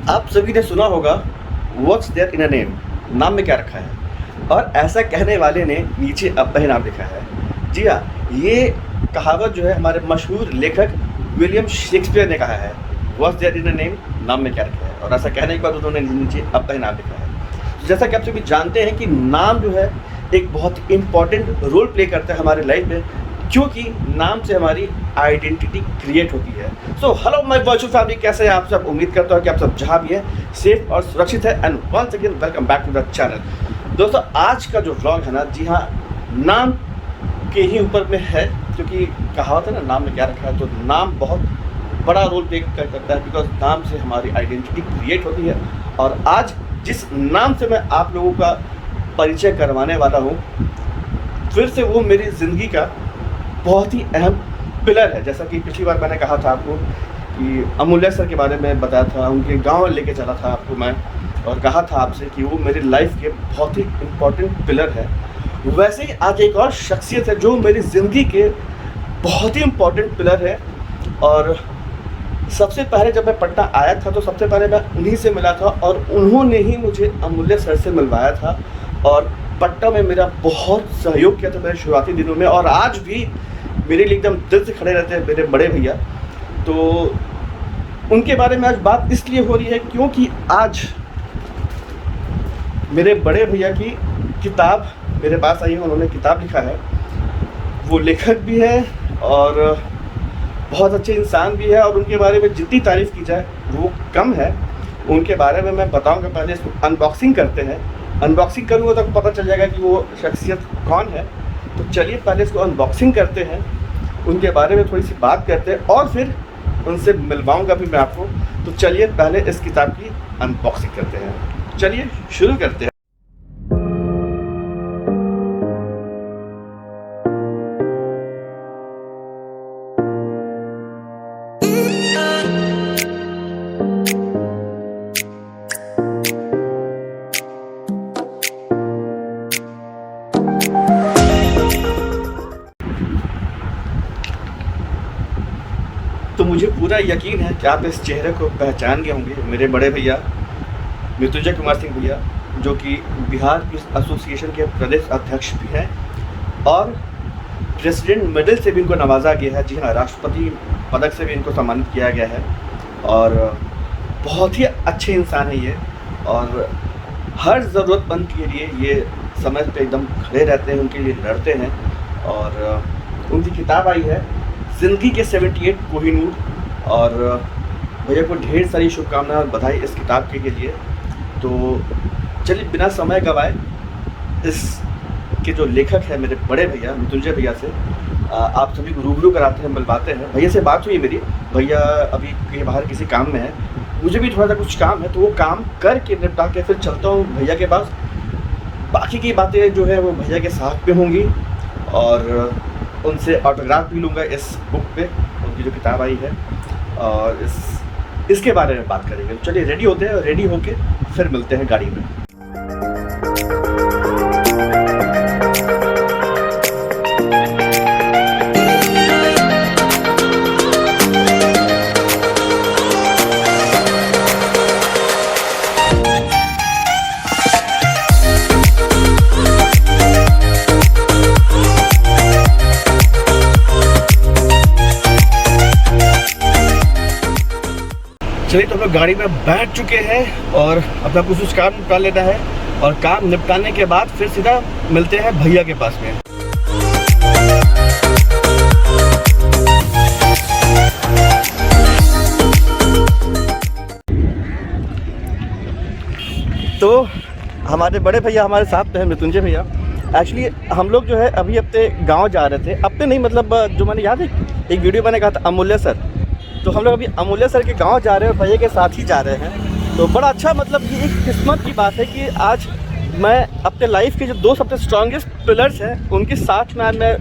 आप सभी ने सुना होगा what's there in a name, नाम में क्या रखा है। और ऐसा कहने वाले ने नीचे अपना ही नाम लिखा है। जी हाँ, ये कहावत जो है हमारे मशहूर लेखक विलियम शेक्सपियर ने कहा है, what's there in a name, नाम में क्या रखा है। और ऐसा कहने के बाद उन्होंने नीचे अपना ही नाम लिखा है। तो जैसा कि आप सभी जानते हैं कि नाम जो है एक बहुत इम्पॉर्टेंट रोल प्ले करता है हमारे लाइफ में, क्योंकि नाम से हमारी आइडेंटिटी क्रिएट होती है। So hello my virtual family, कैसे हैं आप सब। उम्मीद करता हूँ कि आप सब जहाँ भी हैं सेफ और सुरक्षित है। And once again welcome back to the channel. दोस्तों, आज का जो व्लॉग है ना, जी हाँ, नाम के ही ऊपर में है, क्योंकि कहावत है ना, नाम में क्या रखा है। तो नाम बहुत बड़ा रोल प्ले करता है, बिकॉज नाम से हमारी आइडेंटिटी क्रिएट होती है। और आज जिस नाम से मैं आप लोगों का परिचय करवाने वाला हूँ, फिर से वो मेरी ज़िंदगी का बहुत ही अहम पिलर है। जैसा कि पिछली बार मैंने कहा था आपको कि अमूल्य सर के बारे में बताया था, उनके गांव लेके चला था आपको मैं, और कहा था आपसे कि वो मेरी लाइफ के बहुत ही इम्पोर्टेंट पिलर है। वैसे ही आज एक और शख्सियत है जो मेरी ज़िंदगी के बहुत ही इम्पोर्टेंट पिलर है। और सबसे पहले जब मैं पटना आया था तो सबसे पहले मैं उन्हीं से मिला था, और उन्होंने ही मुझे अमूल्य सर से मिलवाया था। और पटना में मेरा बहुत सहयोग किया था मेरे शुरुआती दिनों में, और आज भी मेरे लिए एकदम दिल से खड़े रहते हैं मेरे बड़े भैया। तो उनके बारे में आज बात इसलिए हो रही है क्योंकि आज मेरे बड़े भैया की किताब मेरे पास आई है। उन्होंने किताब लिखा है, वो लेखक भी है और बहुत अच्छे इंसान भी है, और उनके बारे में जितनी तारीफ़ की जाए वो कम है। उनके बारे में मैं बताऊंगा, पहले इसको अनबॉक्सिंग करते हैं। अनबॉक्सिंग करूँगा तो पता चल जाएगा कि वो शख्सियत कौन है। तो चलिए पहले इसको अनबॉक्सिंग करते हैं, उनके बारे में थोड़ी सी बात करते हैं, और फिर उनसे मिलवाऊंगा भी मैं आपको। तो चलिए पहले इस किताब की अनबॉक्सिंग करते हैं। चलिए शुरू करते हैं। तो मुझे पूरा यकीन है कि आप इस चेहरे को पहचान गए होंगे। मेरे बड़े भैया मृत्युंजय कुमार सिंह भैया, जो कि बिहार पुलिस एसोसिएशन के प्रदेश अध्यक्ष भी हैं, और प्रेसिडेंट मेडल से भी इनको नवाजा गया है। जी हाँ, राष्ट्रपति पदक से भी इनको सम्मानित किया गया है। और बहुत ही अच्छे इंसान है ये, और हर ज़रूरतमंद के लिए ये समय पे एकदम खड़े रहते हैं, उनके लिए लड़ते हैं। और उनकी किताब आई है ज़िंदगी के 78 कोहिनूर, और भैया को ढेर सारी शुभकामनाएं और बधाई इस किताब के लिए। तो चलिए बिना समय गवाए इस के जो लेखक है मेरे बड़े भैया मृत्युंजय भैया से आप सभी को रूबरू कराते हैं, मिलवाते हैं। भैया से बात हुई मेरी, भैया अभी कहीं बाहर किसी काम में है, मुझे भी थोड़ा सा कुछ काम है, तो वो काम करके निपटा के फिर चलता हूँ भैया के पास। बाकी की बातें जो है वो भैया के साथ में होंगी, और उनसे ऑटोग्राफ भी लूँगा इस बुक पे, उनकी जो किताब आई है, और इसके बारे में बात करेंगे। तो चलिए रेडी होते हैं, और रेडी होके फिर मिलते हैं गाड़ी में। चलिए, तो हम लोग गाड़ी में बैठ चुके हैं, और अपना कुछ काम निपटा लेना है, और काम निपटाने के बाद फिर सीधा मिलते हैं भैया के पास में। तो हमारे बड़े भैया हमारे साथ तो हैं, मृत्युंजय भैया। एक्चुअली हम लोग जो है अभी अपने गांव जा रहे थे, अपने नहीं मतलब जो मैंने याद है एक वीडियो मैंने कहा था अमूल्य सर, तो हम लोग अभी अमूल्य सर के गांव जा रहे हैं, और भैया के साथ ही जा रहे हैं। तो बड़ा अच्छा, मतलब ये एक किस्मत की बात है कि आज मैं अपने लाइफ के जो दो सबसे स्ट्रॉन्गेस्ट पिलर्स हैं उनके साथ में आज मैं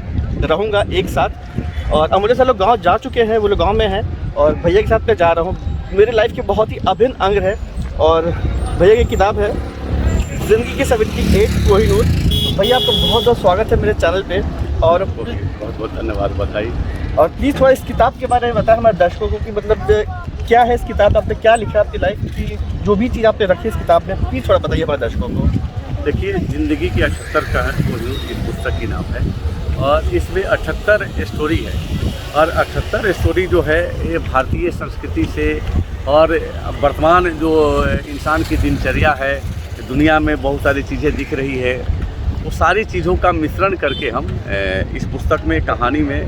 रहूँगा एक साथ। और अमूल्य सर लोग गाँव जा चुके हैं, वो लोग गाँव में हैं, और भैया के साथ मैं जा रहा हूँ। मेरे लाइफ के बहुत ही अभिन्न अंग है, और भैया की किताब है ज़िंदगी के 78 कोहिनूर। भैया आपका बहुत बहुत स्वागत है मेरे चैनल पे, और बहुत बहुत धन्यवाद, बधाई। और प्लीज़ थोड़ा इस किताब के बारे में बताएं हमारे दर्शकों को कि मतलब क्या है इस किताब में, आपने क्या लिखा आपकी लाइफ की, जो भी चीज़ आपने रखी इस किताब में, प्लीज़ थोड़ा बताइए हमारे दर्शकों को। देखिए, ज़िंदगी की 78 कहानी इस पुस्तक की नाम है और इसमें 78 स्टोरी है और 78 स्टोरी जो है ये भारतीय संस्कृति से और वर्तमान जो इंसान की दिनचर्या है, दुनिया में बहुत सारी चीज़ें दिख रही है, वो सारी चीज़ों का मिश्रण करके हम इस पुस्तक में कहानी में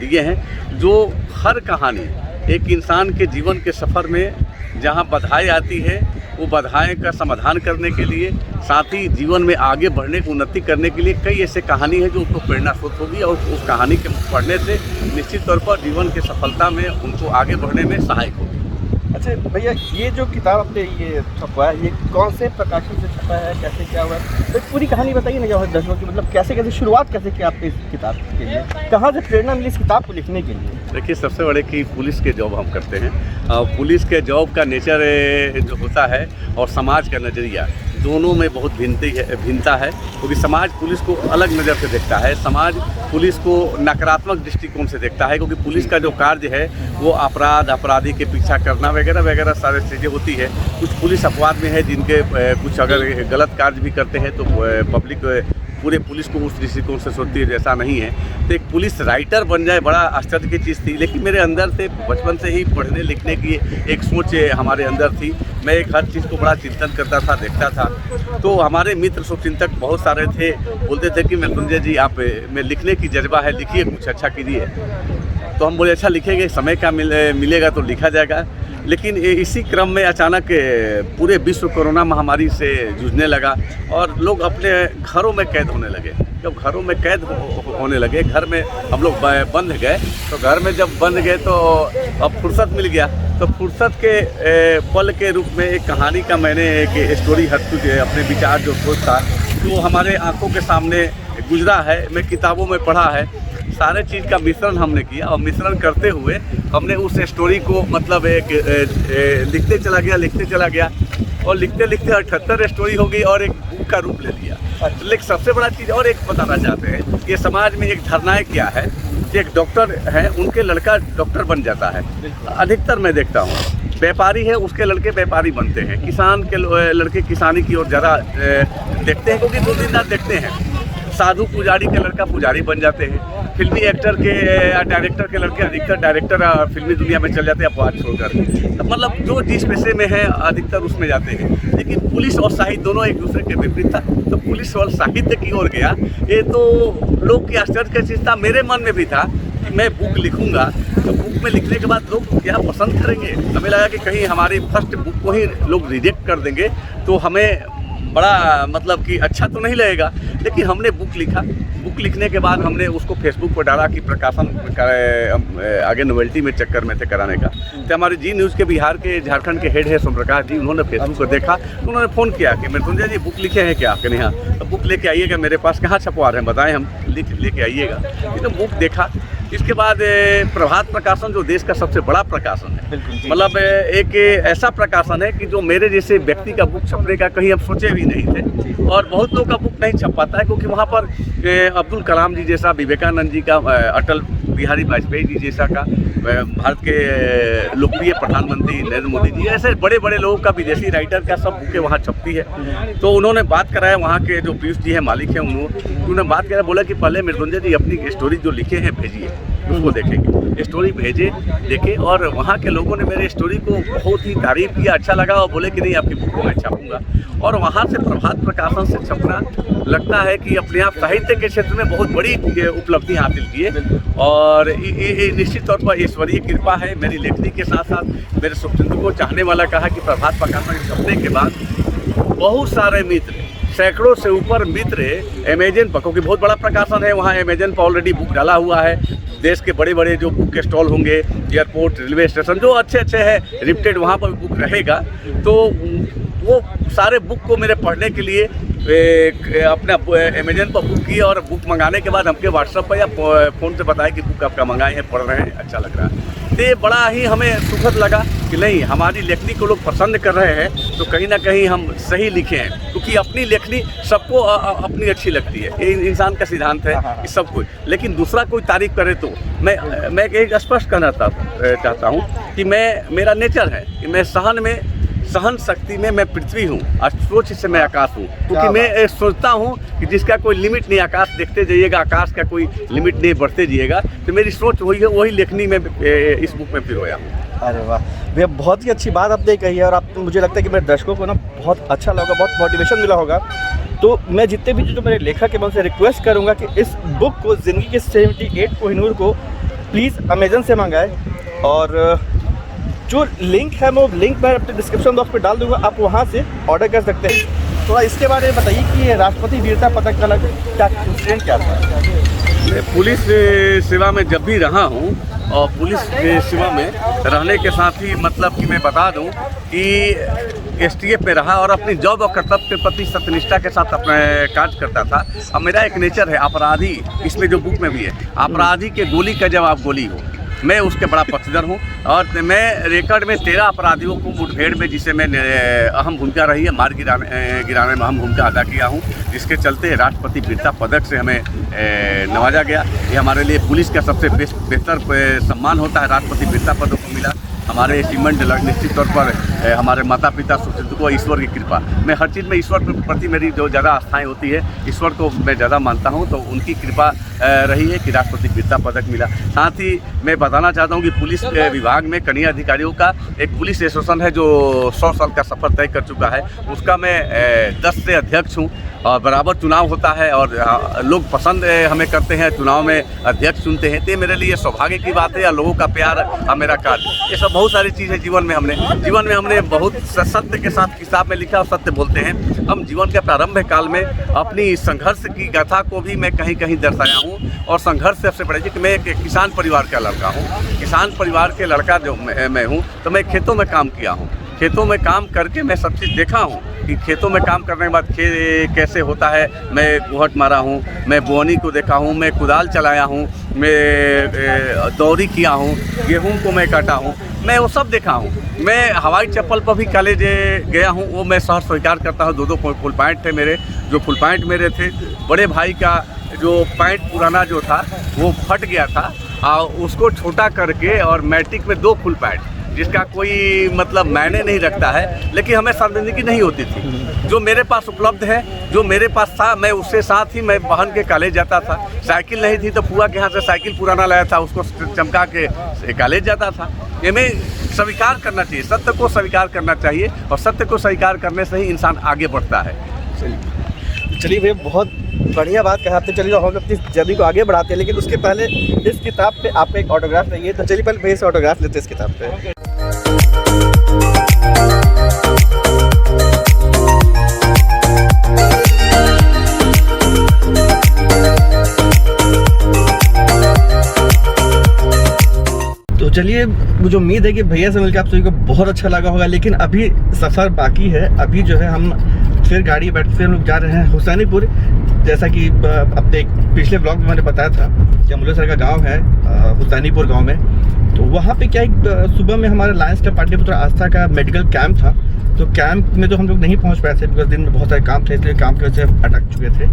दिए हैं। जो हर कहानी एक इंसान के जीवन के सफ़र में जहाँ बाधाएं आती है, वो बाधाएं का समाधान करने के लिए, साथ ही जीवन में आगे बढ़ने की उन्नति करने के लिए कई ऐसे कहानी है जो उनको प्रेरणा स्रोत होगी और उस कहानी के पढ़ने से निश्चित तौर पर जीवन की सफलता में उनको आगे बढ़ने में सहायक होगी। अच्छा भैया, ये जो किताब आपने ये छपवा है, ये कौन से प्रकाशन से छपा है, कैसे क्या हुआ है, तो पूरी कहानी बताइए ना जो दर्शकों की, मतलब कैसे कैसे शुरुआत कैसे की आपने इस किताब के लिए, कहाँ से प्रेरणा मिली इस किताब को लिखने के लिए? देखिए, सबसे बड़े कि पुलिस के जॉब हम करते हैं, पुलिस के जॉब का नेचर जो होता है और समाज का नज़रिया दोनों में बहुत भिन्नता है, क्योंकि समाज पुलिस को अलग नज़र से देखता है। समाज पुलिस को नकारात्मक दृष्टिकोण से देखता है, क्योंकि पुलिस का जो कार्य है वो अपराधी के पीछा करना वगैरह वगैरह सारी चीज़ें होती है। कुछ पुलिस अपवाद में है जिनके कुछ अगर गलत कार्य भी करते हैं तो पब्लिक पूरे पुलिस को उस दृष्टिकोण से सोचती है, जैसा नहीं है। तो एक पुलिस राइटर बन जाए बड़ा आश्चर्य की चीज़ थी, लेकिन मेरे अंदर से बचपन से ही पढ़ने लिखने की एक सोच हमारे अंदर थी। मैं एक हर चीज़ को बड़ा चिंतन करता था, देखता था। तो हमारे मित्र शुभचिंतक बहुत सारे थे, बोलते थे कि मृत्युंजय जी आप में लिखने की जज्बा है, लिखिए, कुछ अच्छा कीजिए। तो हम बोले अच्छा लिखेंगे, समय का मिलेगा तो लिखा जाएगा। लेकिन इसी क्रम में अचानक पूरे विश्व कोरोना महामारी से जूझने लगा और लोग अपने घरों में कैद होने लगे। जब घरों में कैद होने लगे, घर में हम लोग बंद गए, तो घर में जब बंद गए तो अब फुर्सत मिल गया। तो फुर्सत के पल के रूप में एक कहानी का मैंने एक स्टोरी अपने विचार जो सोच था वो हमारे आंखों के सामने गुजरा है, मैं किताबों में पढ़ा है। सारे चीज़ का मिश्रण हमने किया और मिश्रण करते हुए हमने उस स्टोरी को मतलब एक लिखते चला गया और लिखते 78 स्टोरी हो गई और एक बुक का रूप ले लिया। लेकिन सबसे बड़ा चीज़ और एक बताना चाहते हैं कि समाज में एक धारणाएं क्या है कि एक डॉक्टर है, उनके लड़का डॉक्टर बन जाता है। अधिकतर मैं देखता हूँ व्यापारी है, उसके लड़के व्यापारी बनते हैं, किसान के लड़के किसानी की ओर ज़्यादा देखते हैं, क्योंकि दो दिन रात देखते हैं। साधु पुजारी के लड़का पुजारी बन जाते हैं, फिल्मी एक्टर के डायरेक्टर के लड़के अधिकतर डायरेक्टर फिल्मी दुनिया में चल जाते हैं अपवाद छोड़कर। तो मतलब जो जिस पेशे में है अधिकतर उसमें जाते हैं। लेकिन पुलिस और साहित्य दोनों एक दूसरे के विपरीत था, तो पुलिस और साहित्य की ओर गया। ये तो लोग की आश्चर्य की चीज़ था, मेरे मन में भी था कि मैं बुक लिखूंगा, तो बुक में लिखने के बाद लोग क्या पसंद करेंगे। हमें लगा कि कहीं हमारी फर्स्ट बुक को ही लोग रिजेक्ट कर देंगे तो हमें बड़ा मतलब कि अच्छा तो नहीं लगेगा। लेकिन हमने बुक लिखा, बुक लिखने के बाद हमने उसको फेसबुक पर डाला कि प्रकाशन आगे नोवेल्टी में चक्कर में थे कराने का। तो हमारे जी न्यूज़ के बिहार के झारखंड के हेड है सोम प्रकाश जी, उन्होंने फेसबुक को देखा, उन्होंने फ़ोन किया कि मृत्युंजय जी बुक लिखे हैं क्या आपके यहाँ, तो बुक लेके आइएगा मेरे पास, कहाँ छपवा रहे हैं बताएं, हम लेके आइएगा। तो बुक देखा। इसके बाद प्रभात प्रकाशन जो देश का सबसे बड़ा प्रकाशन है, मतलब एक ऐसा प्रकाशन है कि जो मेरे जैसे व्यक्ति का बुक छपने का कहीं हम सोचे भी नहीं थे और बहुत लोगों का बुक नहीं छप पाता है, क्योंकि वहाँ पर अब्दुल कलाम जी जैसा, विवेकानंद जी का, अटल बिहारी वाजपेयी जी जैसा का, भारत के लोकप्रिय प्रधानमंत्री नरेंद्र मोदी जी, ऐसे बड़े बड़े लोगों का, विदेशी राइटर का सब बुकें वहाँ छपती है। तो उन्होंने बात कराया, वहाँ के जो पीयूष जी हैं मालिक हैं, उन्होंने बात कराया, बोला कि पहले मृत्युंजय जी अपनी स्टोरी जो लिखे हैं भेजिए, उसको देखेंगे। स्टोरी भेजे, देखे और वहाँ के लोगों ने मेरे स्टोरी को बहुत ही तारीफ़ किया, अच्छा लगा और बोले कि नहीं आपकी बुक को मैं छापूंगा। और वहाँ से प्रभात प्रकाशन से छपना लगता है कि अपने आप साहित्य के क्षेत्र में बहुत बड़ी उपलब्धि हासिल की है और ये निश्चित तौर पर ईश्वरीय कृपा है। मेरी लेखनी के साथ साथ मेरे शुभचिंतकों को चाहने वाला कहा कि प्रभात प्रकाशन छपने के बाद बहुत सारे मित्र, सैकड़ों से ऊपर मित्र अमेजन पर, क्योंकि बहुत बड़ा प्रकाशन है, वहाँ अमेजन पर ऑलरेडी बुक डाला हुआ है। देश के बड़े बड़े जो बुक के स्टॉल होंगे, एयरपोर्ट, रेलवे स्टेशन जो अच्छे हैं रिप्टेड, वहाँ पर बुक रहेगा। तो वो सारे बुक को मेरे पढ़ने के लिए अपने अमेजन पर बुक किए और बुक मंगाने के बाद हमके व्हाट्सएप पर या फ़ोन से बताया कि बुक आपका मंगाए हैं, पढ़ रहे हैं, अच्छा लग रहा है। तो ये बड़ा ही हमें सुखद लगा कि नहीं, हमारी लेखनी को लोग पसंद कर रहे हैं, तो कहीं ना कहीं हम सही लिखे हैं। क्योंकि क्योंकि अपनी लेखनी सबको अपनी अच्छी लगती है, ये इंसान का सिद्धांत है कि सब कुछ। लेकिन दूसरा कोई तारीफ करे तो मैं एक स्पष्ट कहना चाहता हूँ कि मेरा नेचर है कि मैं सहन शक्ति में मैं पृथ्वी हूँ और सोच से मैं आकाश हूँ, क्योंकि मैं सोचता हूँ कि जिसका कोई लिमिट नहीं, आकाश देखते जाइएगा, आकाश का कोई लिमिट नहीं, बढ़ते जाइएगा। तो मेरी सोच वही है, वही लेखनी में इस बुक में पिरोया हूँ। अरे वाह भैया, बहुत ही अच्छी बात आपने कही है और आप मुझे लगता है कि मेरे दर्शकों को ना बहुत अच्छा लगा, बहुत मोटिवेशन मिला होगा। तो मैं जितने भी जो मेरे लेखक है मैं उनसे रिक्वेस्ट करूँगा कि इस बुक को, ज़िंदगी के 78 कोहिनूर को प्लीज़ अमेज़न से मंगाएं। और जो लिंक है मैं वो लिंक मैं अपने डिस्क्रिप्शन बॉक्स में डाल दूँगा, आप वहाँ से ऑर्डर कर सकते हैं। थोड़ा इसके बारे में बताइए कि ये राष्ट्रपति वीरता पदक का क्या इंसिडेंट क्या था? मैं पुलिस सेवा में जब भी रहा हूँ और पुलिस सेवा में रहने के साथ ही मतलब कि मैं बता दूं कि एसटीएफ में रहा और अपनी जॉब और कर्तव्य के प्रति सत्यनिष्ठा के साथ अपना कार्य करता था। अब मेरा एक नेचर है अपराधी, इसमें जो बुक में भी है, अपराधी के गोली का जवाब गोली हो, मैं उसके बड़ा पक्षधर हूँ। और मैं रिकॉर्ड में 13 अपराधियों को मुठभेड़ में, जिसे मैं अहम भूमिका रही है, मार गिराने में अहम भूमिका अदा किया हूँ, जिसके चलते राष्ट्रपति वीरता पदक से हमें नवाजा गया। ये हमारे लिए पुलिस का सबसे बेहतर सम्मान होता है, राष्ट्रपति वीरता पदक को मिला। हमारे अचीवमेंट निश्चित तौर पर हमारे माता पिता सुकृत को, ईश्वर की कृपा, मैं हर चीज़ में ईश्वर के प्रति मेरी जो ज़्यादा आस्थाएँ होती है, ईश्वर को मैं ज़्यादा मानता हूँ, तो उनकी कृपा रही है कि राष्ट्रपति वीरता पदक मिला। साथ ही मैं बताना चाहता हूँ कि पुलिस विभाग में कनीय अधिकारियों का एक पुलिस एसोसिएशन है जो 100 साल का सफ़र तय कर चुका है, उसका मैं 10 से अध्यक्ष हूँ। और बराबर चुनाव होता है और लोग पसंद हमें करते हैं, चुनाव में अध्यक्ष चुनते हैं, तो मेरे लिए सौभाग्य की बात है, या लोगों का प्यार और मेरा कार्य, ये सब बहुत सारी चीज़ें जीवन में हमने बहुत सत्य के साथ किताब में लिखा और सत्य बोलते हैं। हम जीवन के प्रारंभ काल में अपनी संघर्ष की गाथा को भी मैं कहीं कहीं दर्शाया हूँ। और संघर्ष सबसे बड़ा कि मैं एक किसान परिवार का लड़का हूँ, किसान परिवार के लड़का जो मैं हूँ, तो मैं खेतों में काम किया हूँ, खेतों में काम करके मैं सब चीज़ देखा हूँ कि खेतों में काम करने के बाद कैसे होता है। मैं गोहट मारा हूँ, मैं बोनी को देखा हूँ, मैं कुदाल चलाया हूँ, मैं दौरी किया हूँ, गेहूं को मैं काटा हूँ, मैं वो सब देखा हूँ। मैं हवाई चप्पल पर भी कॉलेज गया हूँ, वो मैं सहर्ष स्वीकार करता हूँ। 2 फुल पैंट थे मेरे, जो फुल पैंट मेरे थे, बड़े भाई का जो पैंट पुराना जो था वो फट गया था और उसको छोटा करके और मैट्रिक में 2 फुल पैंट, जिसका कोई मतलब मायने नहीं रखता है, लेकिन हमें शर्मिंदगी नहीं होती थी। जो मेरे पास उपलब्ध है, जो मेरे पास था, मैं उससे साथ ही मैं बहन के कॉलेज जाता था। साइकिल नहीं थी तो फुआ के यहाँ से साइकिल पुराना लाया था, उसको चमका के कॉलेज जाता था। ये मैं स्वीकार करना चाहिए, सत्य को स्वीकार करना चाहिए और सत्य को स्वीकार करने से ही इंसान आगे बढ़ता है। चलिए भैया, बहुत बढ़िया बात कहा आपने। चलिए हम अपनी जर्नी को आगे बढ़ाते हैं, लेकिन उसके पहले इस किताब पे आपका एक ऑटोग्राफ चाहिए, तो चलिए पहले भैया से ऑटोग्राफ लेते हैं इस किताब पे। तो चलिए, मुझे उम्मीद है कि भैया से मिलकर आप सभी को बहुत अच्छा लगा होगा, लेकिन अभी सफ़र बाकी है। अभी जो है हम फिर गाड़ी बैठ फिर लोग जा रहे हैं हुसैनीपुर। जैसा कि अपने पिछले ब्लॉग में मैंने बताया था कि अमृतसर का गांव है हुसैनीपुर गांव में, तो वहाँ पे क्या सुबह में हमारे लायंस क्लब पाटलिपुत्र आस्था का मेडिकल कैंप था। तो कैंप में तो हम लोग नहीं पहुँच पाए थे, बिकॉज दिन में बहुत सारे काम थे, इसलिए काम की वजह से अटक चुके थे।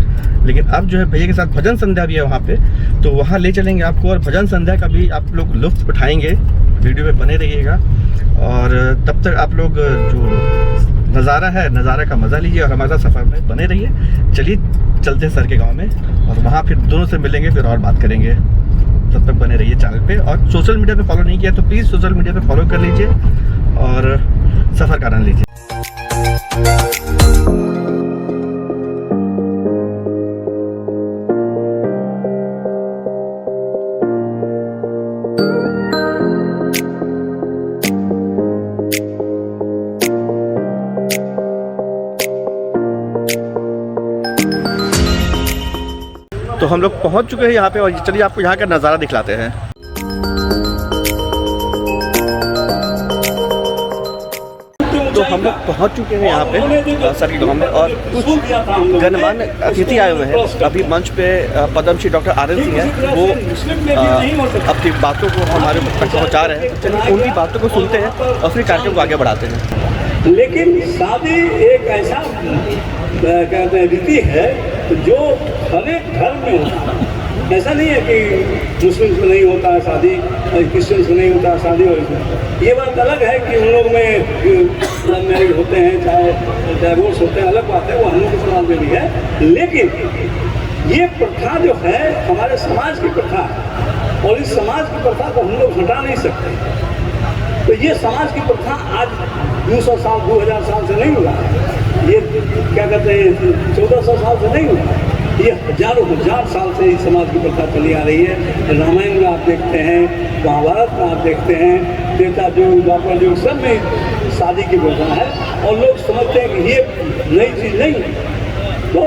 लेकिन अब जो है भैया के साथ भजन संध्या भी है वहाँ पे, तो वहाँ ले चलेंगे आपको और भजन संध्या का भी आप लोग लुत्फ़ उठाएंगे। वीडियो में बने रहिएगा और तब तक आप लोग जो नज़ारा है, नज़ारा का मज़ा लीजिए और हमारे साथ सफ़र में बने रहिए। चलिए चलते हैं सर के गांव में और वहाँ फिर दोनों से मिलेंगे, फिर और बात करेंगे। तब तक बने रहिए चैनल पे, और सोशल मीडिया पे फॉलो नहीं किया तो प्लीज़ सोशल मीडिया पे फॉलो कर लीजिए और सफ़र का आनंद लीजिए। तो हम लोग पहुंच चुके हैं यहाँ पे और चलिए आपको यहाँ का नज़ारा दिखलाते हैं। तो हम लोग पहुँच चुके हैं यहाँ पे सर के गाँव में और कुछ गणमान्य अतिथि आए हुए हैं। अभी मंच पे पद्मश्री डॉक्टर आर.एन. सिंह हैं, वो अपनी बातों को हमारे तक पहुँचा रहे हैं। चलिए उनकी बातों को सुनते हैं और फिर कार्यक्रम को आगे बढ़ाते हैं। लेकिन शादी एक ऐसा कहते हैं रीति है जो हर एक धर्म में होता है। ऐसा नहीं है कि मुस्लिम्स में नहीं होता है शादी और क्रिश्चियंस में नहीं होता है शादी, और ये बात अलग है कि उन लोग में लव मैरिज होते हैं चाहे डाइवोर्स होते हैं, अलग बात है, वो हम लोग के समाज में भी है। लेकिन ये प्रथा जो है हमारे समाज की प्रथा है और इस समाज की प्रथा को हम लोग हटा नहीं सकते। तो ये समाज की प्रथा आज 200 साल 2000 साल से नहीं हुआ है, ये क्या कहते हैं 1400 साल से नहीं हुआ है, ये हजारों हजार साल से इस समाज की प्रथा चली आ रही है। रामायण में आप देखते हैं, महाभारत में आप देखते हैं, त्रेता युग द्वापर युग सब में शादी की प्रथा है और लोग समझते हैं कि ये नई चीज़ नहीं है। तो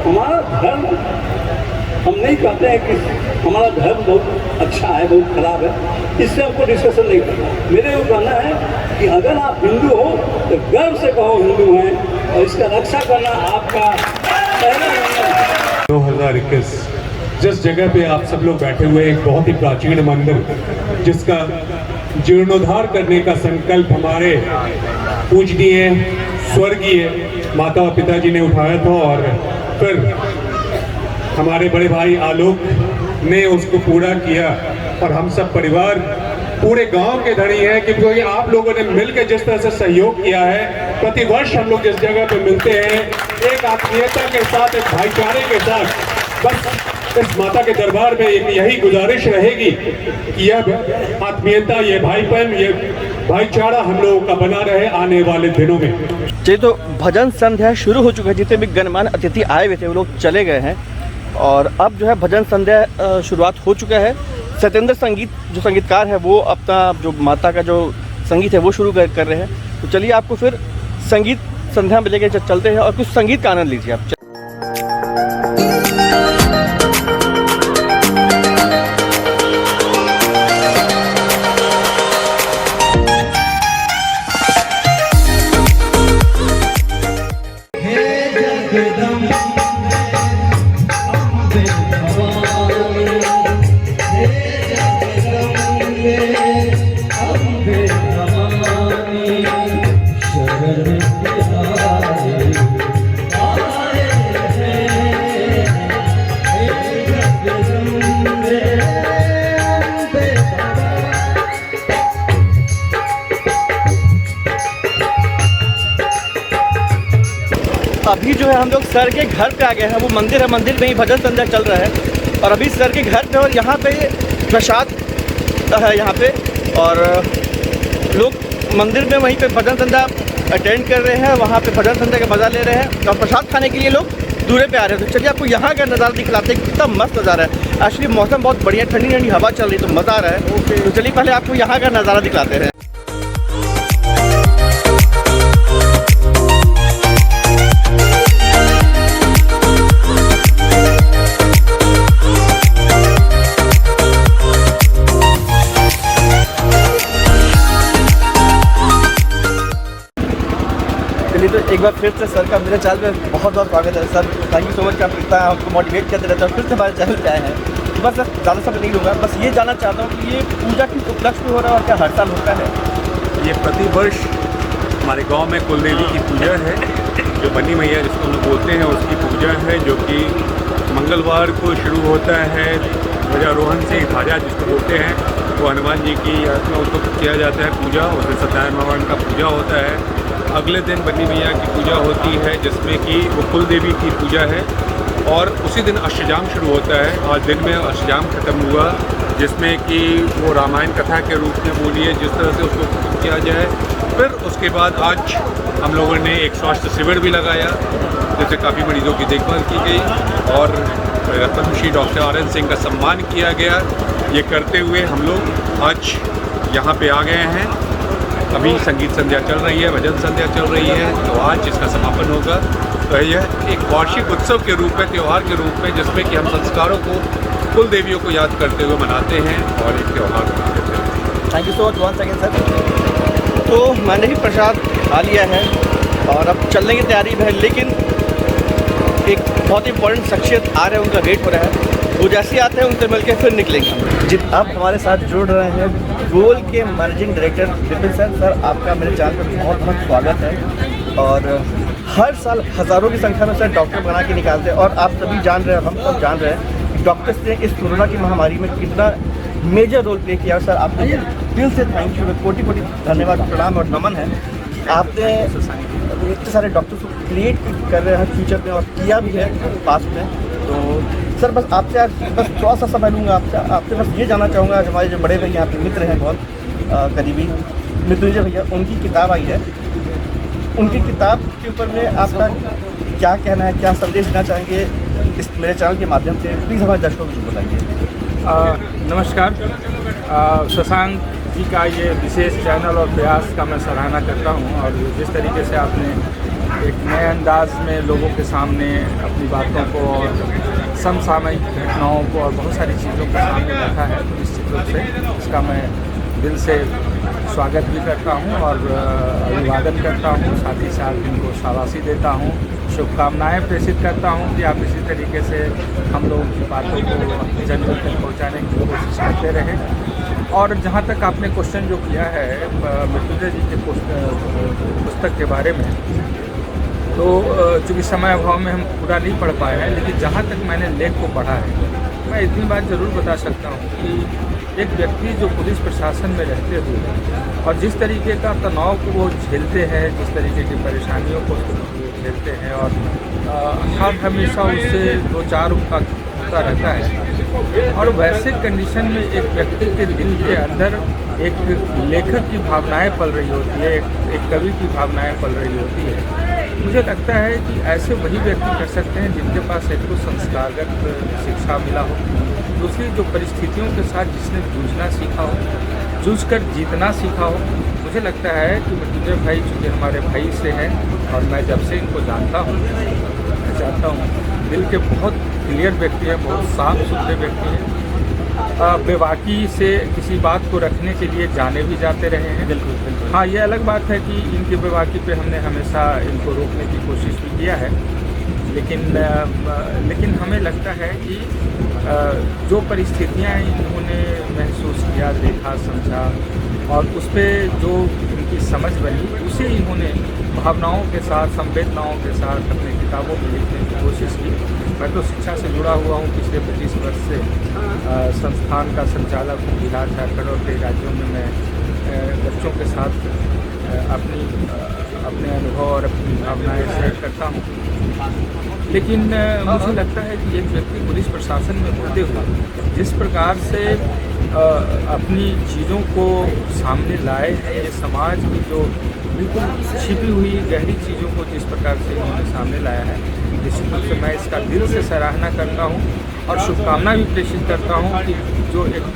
हमारा धर्म, हम नहीं कहते हैं कि हमारा धर्म बहुत अच्छा है बहुत खराब है, इससे हमको डिस्कशन नहीं करना। मेरे ये कहना है कि अगर आप हिंदू हो तो गर्व से कहो हिंदू हैं और इसका रक्षा करना आपका पहला नंबर है। 2021 जिस जगह पे आप सब लोग बैठे हुए, एक बहुत ही प्राचीन मंदिर जिसका जीर्णोद्धार करने का संकल्प हमारे पूजनीय स्वर्गीय माता और पिताजी ने उठाया था और फिर हमारे बड़े भाई आलोक ने उसको पूरा किया और हम सब परिवार पूरे गांव के धनी हैं क्योंकि आप लोगों ने मिलकर जिस तरह से सहयोग किया है। प्रतिवर्ष हम लोग जिस जगह पे मिलते हैं एक आत्मीयता के साथ, एक भाईचारे के साथ, बस इस माता के दरबार में एक यही गुजारिश रहेगी कि यह आत्मीयता, ये भाईपन, ये भाईचारा हम लोगों का बना रहे आने वाले दिनों में। जी, तो भजन संध्या शुरू हो चुका है। जितने भी गणमान्य अतिथि आए हुए थे वो लोग चले गए हैं और अब जो है भजन संध्या शुरुआत हो चुका है। सत्येंद्र संगीत जो संगीतकार है वो अपना जो माता का जो संगीत है वो शुरू कर रहे हैं। तो चलिए आपको फिर संगीत संध्या में लेके चलते हैं और कुछ संगीत का आनंद लीजिए आप। अभी जो है हम लोग सर के घर पे आ गए हैं। वो मंदिर है, मंदिर में ही भजन संध्या चल रहा है और अभी सर के घर पे, और यहाँ पे प्रसाद है यहाँ पे, और लोग मंदिर में वहीं पे भजन संध्या अटेंड कर रहे हैं, वहाँ पे भजन संध्या का मज़ा ले रहे हैं और प्रसाद खाने के लिए लोग दूरे पे आ रहे हैं। तो चलिए आपको यहाँ का नज़ारा दिखलाते हैं, कितना मस्त नज़ारा है। एक्चुअली मौसम बहुत बढ़िया, ठंडी ठंडी हवा चल रही है तो मज़ा आ रहा है। तो चलिए पहले आपको यहाँ का नज़ारा दिखलाते हैं। तो एक बार फिर से सर का मेरे चैनल पे बहुत बहुत स्वागत है sir. Thank you so much कि आप इतना हमको मोटिवेट करते रहते हैं। फिर से हमारे चैनल पे आए हैं। तो बस ज़्यादा समय नहीं लूँगा, बस ये जानना चाहता हूँ कि ये पूजा किस उपलक्ष्य में हो रहा है और क्या हर साल होता है? ये प्रतिवर्ष हमारे गांव में कुलदेवी की पूजा है, जो बनी मैया जिसको हम लोग बोलते हैं उसकी पूजा है, जो कि मंगलवार को शुरू होता है। ध्वजारोहण से ध्वजा जिसको बोलते हैं वो हनुमान जी की याद में उसको किया जाता है पूजा। उस दिन सत्यनारायण भगवान का पूजा होता है। अगले दिन बन्नी मैया की पूजा होती है जिसमें कि वो कुल देवी की पूजा है और उसी दिन अष्टजाम शुरू होता है। आज दिन में अष्टजाम खत्म हुआ जिसमें कि वो रामायण कथा के रूप में बोलिए जिस तरह से उसको किया जाए। फिर उसके बाद आज हम लोगों ने एक स्वास्थ्य शिविर भी लगाया जिससे काफ़ी मरीजों की देखभाल की गई और पद्मश्री डॉक्टर RN सिंह का सम्मान किया गया। ये करते हुए हम लोग आज यहाँ पे आ गए हैं। अभी संगीत संध्या चल रही है, भजन संध्या चल रही है, तो आज इसका समापन होगा। तो यह एक वार्षिक उत्सव के रूप में, त्यौहार के रूप में, जिसमें कि हम संस्कारों को, कुल देवियों को याद करते हुए मनाते हैं और एक त्यौहार मनाते हैं। Thank you so much once again sir. तो मैंने भी प्रसाद खा लिया है और अब चलने की तैयारी है, लेकिन एक बहुत इंपॉर्टेंट शख्सियत आ रहे हैं, उनका वेट हो रहा है। वो जैसे आते हैं उनसे मिलकर फिर निकलेंगे। जी, आप हमारे साथ जुड़ रहे हैं गोल के मैनेजिंग डायरेक्टर विपिन सर, आपका मेरे चैनल पर बहुत बहुत स्वागत है। और हर साल हज़ारों की संख्या में सर डॉक्टर बना के निकालते हैं, और आप सभी जान रहे हैं, हम सब जान रहे हैं कि डॉक्टर्स ने इस कोरोना की महामारी में कितना मेजर रोल प्ले किया। सर आपको दिल से थैंक यू, कोटि कोटि धन्यवाद, प्रणाम और नमन है। आपने इतने सारे डॉक्टर्स को क्रिएट कर रहे हैं फ्यूचर में, और किया भी है पास्ट में। तो सर बस आपसे आज बस थोड़ा सा समय लूँगा आपसे बस ये जानना चाहूँगा, हमारे जो बड़े भैया आपके मित्र हैं बहुत करीबी मृत्युंजय भैया, उनकी किताब आई है, उनकी किताब के ऊपर में आपका क्या कहना है, क्या संदेश देना चाहेंगे इस मेरे चैनल के माध्यम से? प्लीज़ हमारे दर्शकों को बताइए। नमस्कार। शशांक जी का ये विशेष चैनल और प्रयास का मैं सराहना करता हूँ, और जिस तरीके से आपने एक नए अंदाज में लोगों के सामने अपनी बातों को और समसामयिक घटनाओं को और बहुत सारी चीज़ों को सामने रखा है, तो निश्चित रूप से इसका मैं दिल से स्वागत भी करता हूँ और अभिवादन करता हूँ। साथ ही साथ इनको शाबाशी देता हूँ, शुभकामनाएं प्रेषित करता हूँ कि आप इसी तरीके से हम लोगों की बातों को अपनी जनता तक पहुँचाने की कोशिश करते रहें। और जहाँ तक आपने क्वेश्चन जो किया है मृत्युंजय जी के पुस्तक के बारे में, तो चूँकि समय अभाव में हम पूरा नहीं पढ़ पाए हैं, लेकिन जहाँ तक मैंने लेख को पढ़ा है, मैं इतनी बात ज़रूर बता सकता हूँ कि एक व्यक्ति जो पुलिस प्रशासन में रहते हुए और जिस तरीके का तनाव को वो झेलते हैं, जिस तरीके की परेशानियों को झेलते हैं, और हर हमेशा उससे दो चार उनका होता रहता है, और वैसे कंडीशन में एक व्यक्ति के दिल के अंदर एक लेखक की भावनाएं पल रही होती है, एक कवि की भावनाएं पल रही होती है। मुझे लगता है कि ऐसे वही व्यक्ति कर सकते हैं जिनके पास एक तो संस्कारगत शिक्षा मिला हो, दूसरी जो परिस्थितियों के साथ जिसने जूझना सीखा हो, जूझकर जीतना सीखा हो। मुझे लगता है कि मृत्युंजय भाई चूँकि हमारे भाई से हैं, और मैं जब से इनको जानता हूँ, मैं जानता हूँ दिल के बहुत क्लियर व्यक्ति हैं, बहुत साफ सुथरे व्यक्ति हैं, बेबाकी से किसी बात को रखने के लिए जाने भी जाते रहे हैं। बिल्कुल। हाँ, ये अलग बात है कि इनकी बेबाकी पे हमने हमेशा इनको रोकने की कोशिश भी किया है, लेकिन हमें लगता है कि जो परिस्थितियाँ इन्होंने महसूस किया, देखा, समझा, और उस पर जो इनकी समझ बनी, उसे इन्होंने भावनाओं के साथ, संवेदनाओं के साथ अपनी किताबों में लिखने की कोशिश की। मैं तो शिक्षा से जुड़ा हुआ हूँ पिछले 25 वर्ष से। संस्थान का संचालक हूँ बिहार, झारखंड और कई राज्यों में। मैं बच्चों के साथ अपने अनुभव और अपनी भावनाएं शेयर करता हूँ, लेकिन मुझे लगता है कि एक व्यक्ति पुलिस प्रशासन में होते हुए जिस प्रकार से अपनी चीज़ों को सामने लाए हैं, ये समाज की जो बिल्कुल छिपी हुई गहरी चीज़ों को जिस प्रकार से उन्होंने सामने लाया है, निश्चित रूप से मैं इसका दिल से सराहना करता हूँ और शुभकामना भी प्रेषित करता हूँ कि जो एक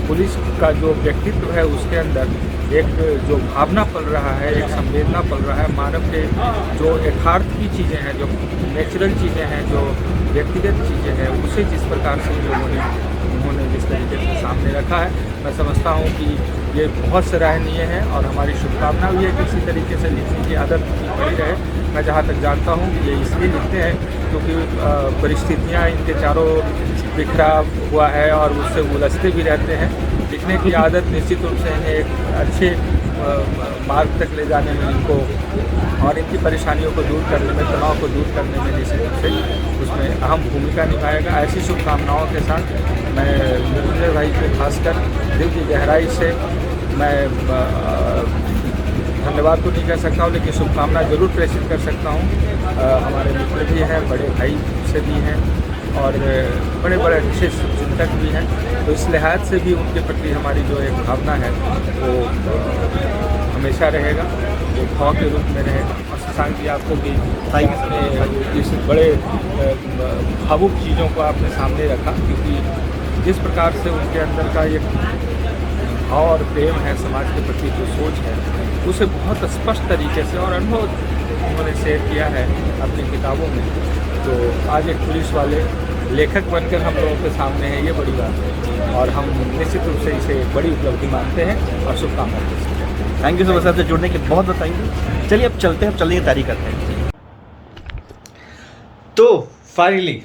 पुलिस का जो व्यक्तित्व है उसके अंदर एक जो भावना पल रहा है, एक संवेदना पल रहा है, मानव के जो यथार्थ की चीज़ें हैं, जो नेचुरल चीज़ें हैं, जो व्यक्तिगत चीज़ें हैं, उसे जिस प्रकार से उन्होंने जिस तरीके से सामने रखा है, मैं समझता हूँ कि ये बहुत सराहनीय है। और हमारी शुभकामना भी है कि इसी तरीके से लिखने की आदत पड़ी रहे। मैं जहाँ तक जानता हूँ ये इसलिए लिखते हैं क्योंकि परिस्थितियाँ इनके चारों बिखरा हुआ है और उससे उलझते भी रहते हैं। लिखने की आदत निश्चित रूप से इन्हें एक अच्छे मार्ग तक ले जाने में इनको और इनकी परेशानियों को दूर करने में, तनाव को दूर करने में निश्चित रूप से उसमें अहम भूमिका निभाएगा। ऐसी शुभकामनाओं के साथ मैं मृत्युंजय भाई को खासकर दिल की गहराई से मैं धन्यवाद तो नहीं कह सकता हूँ, लेकिन शुभकामना जरूर प्रेषित कर सकता हूँ। हमारे मित्र भी हैं, बड़े भाई से भी हैं और बड़े बड़े अच्छे चिंतक भी हैं, तो इस लिहाज से भी उनके प्रति हमारी जो एक भावना है वो हमेशा रहेगा, वो भाव के रूप में रहेगा। और शशांक जी आपको भी अपने इस बड़े भावुक चीज़ों को आपने सामने रखा, क्योंकि जिस प्रकार से उनके अंदर का एक भाव और प्रेम है समाज के प्रति, जो सोच है, उसे बहुत स्पष्ट तरीके से और अनुभव उन्होंने शेयर किया है अपनी किताबों में। तो आज एक पुलिस वाले लेखक बनकर हम लोगों के सामने है, ये बड़ी बात है और हम निश्चित रूप से इसे बड़ी उपलब्धि मानते हैं और शुभकामनाएं देते हैं। Thank you so much sir, से जुड़ने के बहुत बहुत थैंक यू। चलिए अब चलते हैं, अब चलने की तैयारी करते हैं। तो फाइनली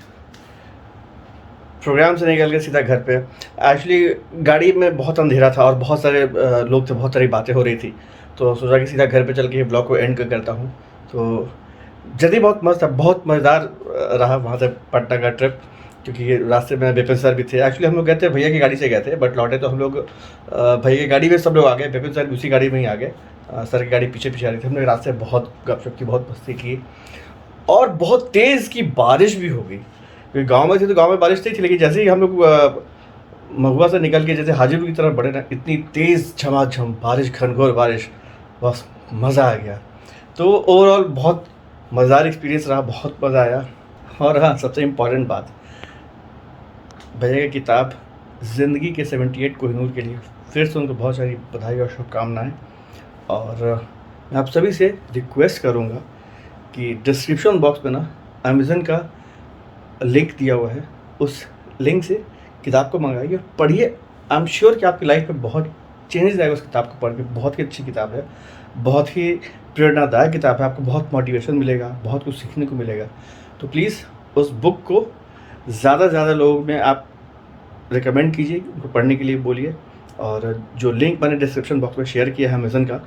प्रोग्राम से निकल के सीधा घर पे। एक्चुअली गाड़ी में बहुत अंधेरा था और बहुत सारे लोग थे, बहुत सारी बातें हो रही थी, तो सोचा कि सीधा घर पे चल के ब्लॉग को एंड करता हूँ। तो जल्दी बहुत मस्त था, बहुत मज़ेदार रहा वहाँ से पटना का ट्रिप, क्योंकि ये रास्ते में विपिन सर भी थे। एक्चुअली हम लोग गए थे भैया की गाड़ी से गए थे, बट लौटे तो हम लोग भैया की गाड़ी में सब लोग आ गए, विपिन सर उसी गाड़ी में ही आ गए। सर की गाड़ी पीछे पीछे आ रही थी। हमने रास्ते बहुत गपशप की, बहुत मस्ती की और बहुत तेज़ की बारिश भी हो गई। क्योंकि गांव में थे तो गांव में बारिश नहीं थी, लेकिन जैसे ही हम लोग महुआ से निकल के जैसे हाजीपुर की तरफ बढ़े ना, इतनी तेज़ झमाझम बारिश, घनघोर बारिश, बस मज़ा आ गया। तो ओवरऑल बहुत मज़ेदार एक्सपीरियंस रहा, बहुत मज़ा आया। और हाँ, सबसे इम्पॉर्टेंट बात, भैया की किताब ज़िंदगी के 78 कोहिनूर के लिए फिर से उनको बहुत सारी बधाई और शुभकामनाएँ। और मैं आप सभी से रिक्वेस्ट करूँगा कि डिस्क्रिप्शन बॉक्स में ना अमेज़न का लिंक दिया हुआ है, उस लिंक से किताब को मंगाइए और पढ़िए। आई एम श्योर कि आपकी लाइफ में बहुत चेंजेस आएगा उस किताब को पढ़ के। बहुत ही अच्छी किताब है, बहुत ही प्रेरणादायक किताब है, आपको बहुत मोटिवेशन मिलेगा, बहुत कुछ सीखने को मिलेगा। तो प्लीज़ उस बुक को ज़्यादा से ज़्यादा लोगों में आप रिकमेंड कीजिए, उनको पढ़ने के लिए बोलिए। और जो लिंक मैंने डिस्क्रिप्शन बॉक्स में शेयर किया है अमेज़न का,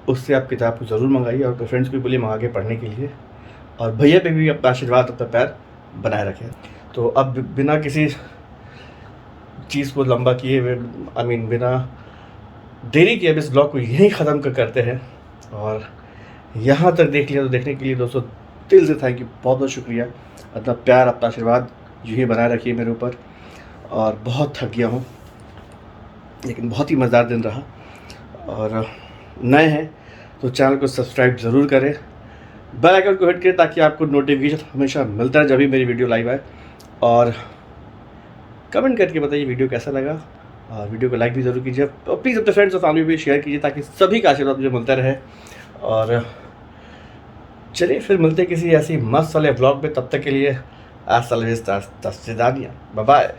उससे आप किताब को ज़रूर मंगाइए और अपने फ्रेंड्स को भी बोलिए मंगा के पढ़ने के लिए। और भैया पे भी अपना आशीर्वाद, अपना पैर बनाए रखें। तो अब बिना किसी चीज़ को लंबा किए हुए, बिना देरी किए, अब इस ब्लॉग को यहीं ख़त्म करते हैं। और यहाँ तक देख लिया तो देखने के लिए दोस्तों दिल से थैंक यू, बहुत बहुत शुक्रिया। अपना प्यार, अपना आशीर्वाद यही बनाए रखिए मेरे ऊपर। और बहुत थक गया हूँ, लेकिन बहुत ही मज़ेदार दिन रहा। और नए हैं तो चैनल को सब्सक्राइब ज़रूर करें, बेल आइकन को हिट करें ताकि आपको नोटिफिकेशन हमेशा मिलता है जब भी मेरी वीडियो लाइव आए। और कमेंट करके बताइए वीडियो कैसा लगा, और वीडियो को लाइक भी ज़रूर कीजिए और प्लीज़ अपने फ्रेंड्स और फैमिली भी शेयर कीजिए ताकि सभी का आशीर्वाद मुझे मिलता रहे। और चलिए फिर मिलते किसी ऐसी मस्त वाले ब्लॉग में, तब तक के लिए आज बाय बाय।